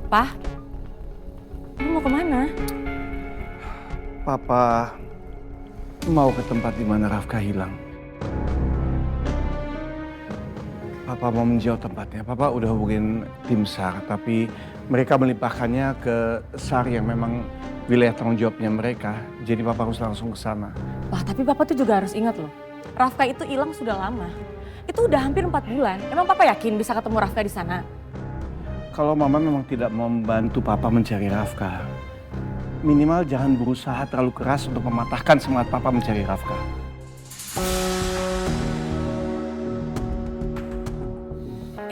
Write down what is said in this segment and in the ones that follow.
Pa, lu mau kemana? Papa mau ke tempat di mana Rafka hilang. Papa mau menjauh tempatnya. Papa udah hubungin tim SAR, tapi mereka melimpahkannya ke SAR yang memang wilayah tanggung jawabnya mereka. Jadi Papa harus langsung ke sana. Wah, tapi Papa tuh juga harus ingat loh. Rafka itu hilang sudah lama. Itu udah hampir 4 bulan. Emang Papa yakin bisa ketemu Rafka di sana? Kalau Mama memang tidak membantu Papa mencari Rafka, minimal jangan berusaha terlalu keras untuk mematahkan semangat Papa mencari Rafka.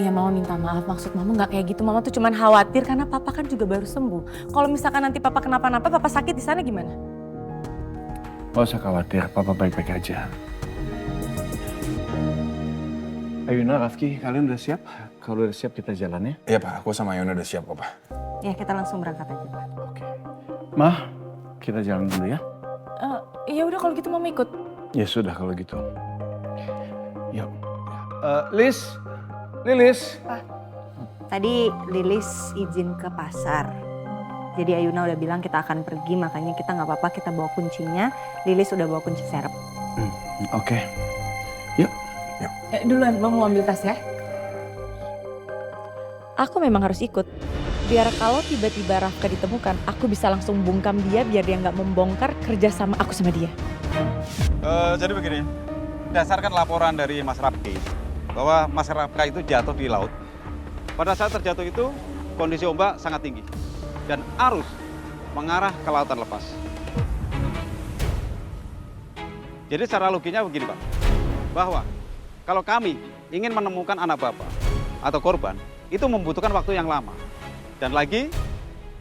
Iya, Mama minta maaf. Maksud Mama nggak kayak gitu. Mama tuh cuman khawatir karena Papa kan juga baru sembuh. Kalau misalkan nanti Papa kenapa-napa, Papa sakit di sana gimana? Gak usah khawatir, Papa baik-baik aja. Ayuna, Rafki, kalian udah siap? Kalau udah siap kita jalan ya? Iya Pak, aku sama Yona udah siap kok Pak. Ya, kita langsung berangkat aja, Pak. Oke. Mah, kita jalan dulu ya? Ya udah kalau gitu Mama ikut. Ya sudah kalau gitu. Yuk. Lilis. Tadi Lilis izin ke pasar. Jadi Ayuna udah bilang kita akan pergi, makanya kita nggak apa-apa kita bawa kuncinya. Lilis udah bawa kunci serep. Oke. Yuk. Duluan, Mama mau ambil tas ya. Aku memang harus ikut. Biar kalau tiba-tiba Rafka ditemukan, aku bisa langsung bungkam dia biar dia nggak membongkar kerja sama aku sama dia. Jadi begini, berdasarkan laporan dari Mas Rafki bahwa Mas Rafka itu jatuh di laut. Pada saat terjatuh itu kondisi ombak sangat tinggi dan arus mengarah ke lautan lepas. Jadi secara loginya begini Pak, bahwa kalau kami ingin menemukan anak Bapak atau korban, itu membutuhkan waktu yang lama. Dan lagi,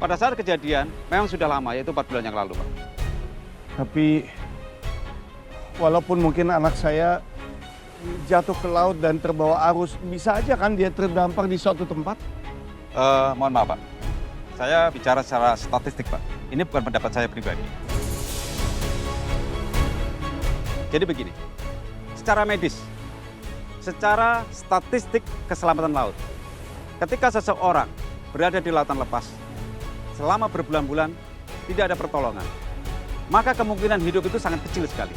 pada saat kejadian memang sudah lama, yaitu 4 bulan yang lalu Pak. Tapi walaupun mungkin anak saya jatuh ke laut dan terbawa arus, bisa aja kan dia terdampar di suatu tempat? Mohon maaf Pak, saya bicara secara statistik Pak. Ini bukan pendapat saya pribadi. Jadi begini, secara medis, secara statistik keselamatan laut, ketika seseorang berada di lautan lepas selama berbulan-bulan tidak ada pertolongan, maka kemungkinan hidup itu sangat kecil sekali.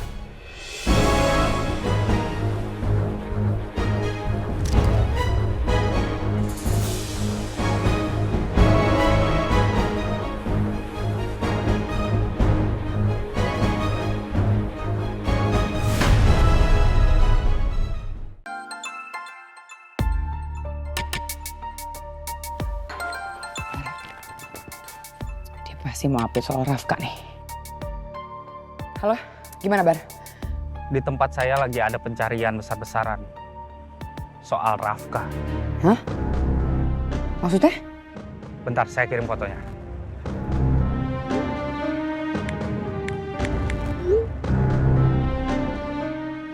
Dia pasti mau update soal Rafka nih. Halo, gimana Bar? Di tempat saya lagi ada pencarian besar-besaran soal Rafka. Hah? Maksudnya? Bentar, saya kirim fotonya.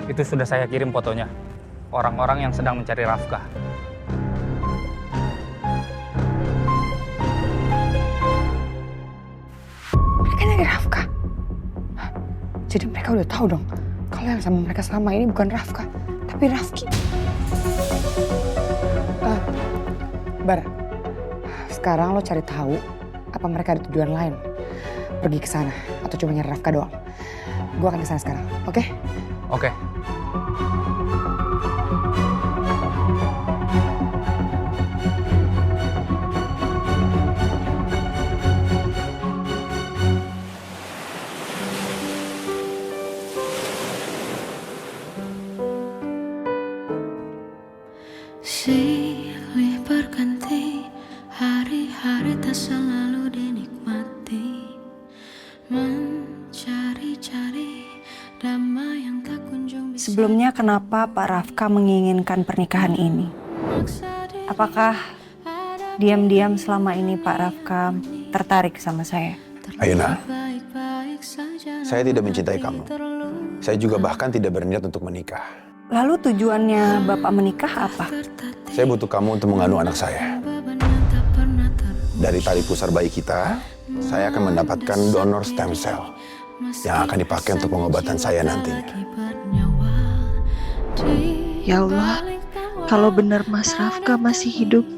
Itu sudah saya kirim fotonya. Orang-orang yang sedang mencari Rafka. Mereka nyari Rafka? Hah? Jadi mereka udah tahu dong kalau yang sama mereka selama ini bukan Rafka, tapi Rafki. Bar, sekarang lo cari tahu apa mereka ada tujuan lain, pergi ke sana atau cuma nyari Rafka doang. Gue akan ke sana sekarang, oke? Oke. Silih berganti, hari-hari tak selalu dinikmati, mencari-cari damai yang tak kunjung bisa. Sebelumnya kenapa Pak Rafka menginginkan pernikahan ini? Apakah diam-diam selama ini Pak Rafka tertarik sama saya? Ayuna, saya tidak mencintai kamu. Saya juga bahkan tidak berniat untuk menikah. Lalu tujuannya Bapak menikah apa? Saya butuh kamu untuk mengandung anak saya. Dari tali pusar bayi kita, saya akan mendapatkan donor stem cell yang akan dipakai untuk pengobatan saya nantinya. Ya Allah, kalau benar Mas Rafka masih hidup,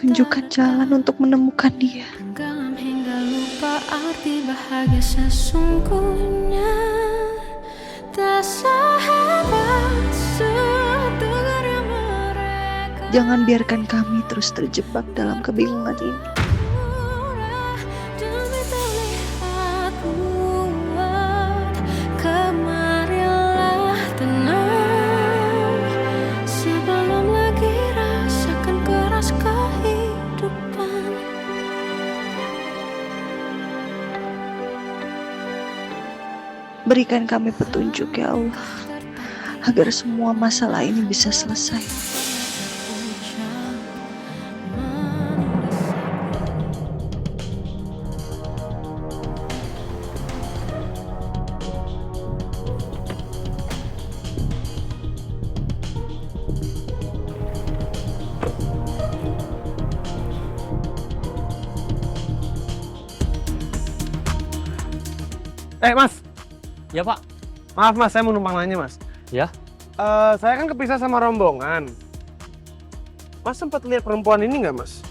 tunjukkan jalan untuk menemukan dia. Tenggelam hingga lupa arti bahagia sesungguhnya. Tak sehebat setegarnya mereka. Jangan biarkan kami terus terjebak dalam kebingungan ini. Demi terlihat kuat, kemarilah tenang. Sebelum lagi rasakan keras kehidupan. Berikan kami petunjuk ya Allah, agar semua masalah ini bisa selesai. Mas. Ya Pak. Maaf Mas, saya mau numpang nanya Mas. Ya? Saya kan kepisah sama rombongan. Mas sempat lihat perempuan ini nggak Mas?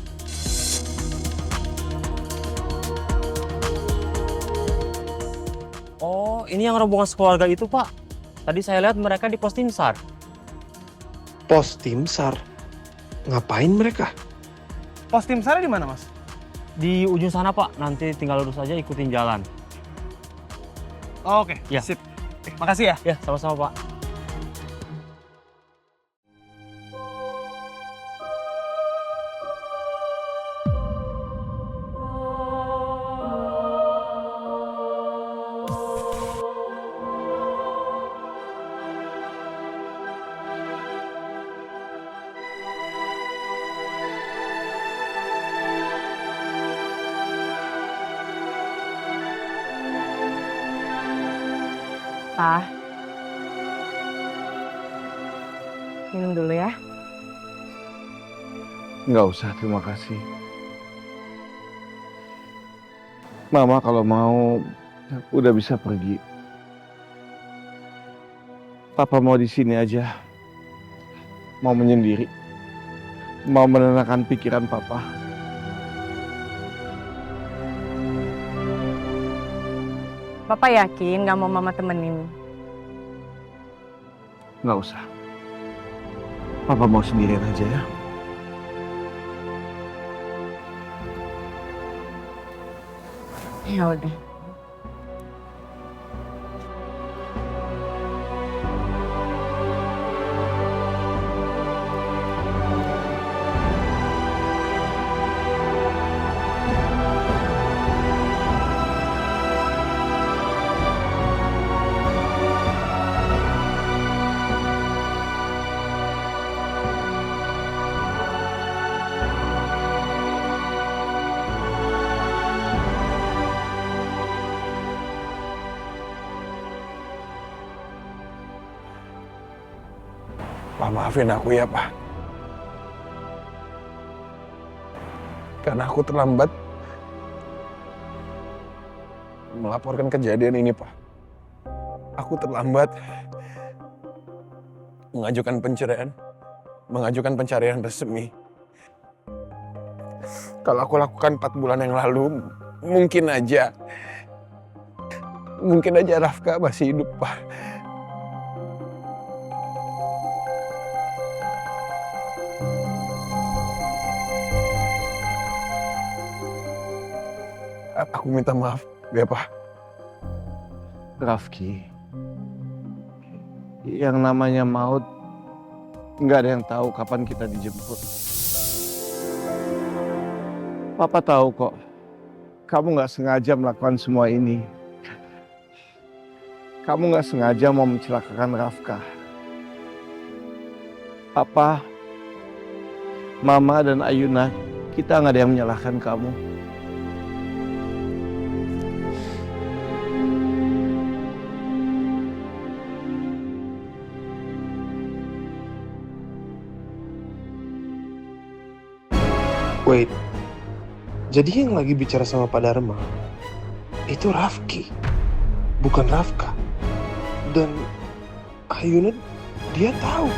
Oh, ini yang rombongan sekeluarga itu Pak. Tadi saya lihat mereka di pos Timsar. Pos Timsar? Ngapain mereka? Pos Timsar di mana Mas? Di ujung sana Pak, nanti tinggal lurus aja ikutin jalan. Oh, oke, Ya. sip. Makasih ya. Ya, sama-sama Pak. Pa, minum dulu ya. Nggak usah, terima kasih. Mama kalau mau udah bisa pergi. Papa mau di sini aja. Mau menyendiri. Mau menenangkan pikiran Papa. Papa yakin gak mau mama temenin? Nggak usah. Papa mau sendirian aja ya. Ya udah. Pak, maafin aku ya, Pak. Karena aku terlambat melaporkan kejadian ini, Pak. Aku terlambat mengajukan pencarian resmi. Kalau aku lakukan 4 bulan yang lalu, mungkin aja Rafka masih hidup, Pak. Aku minta maaf, ya Pak. Rafki, yang namanya maut nggak ada yang tahu kapan kita dijemput. Papa tahu kok, kamu nggak sengaja melakukan semua ini. Kamu nggak sengaja mau mencelakakan Rafka. Papa, Mama dan Ayuna, kita nggak ada yang menyalahkan kamu. Wait, jadi yang lagi bicara sama Pak Dharma itu Rafki, bukan Rafka. Dan Ayuna dia tahu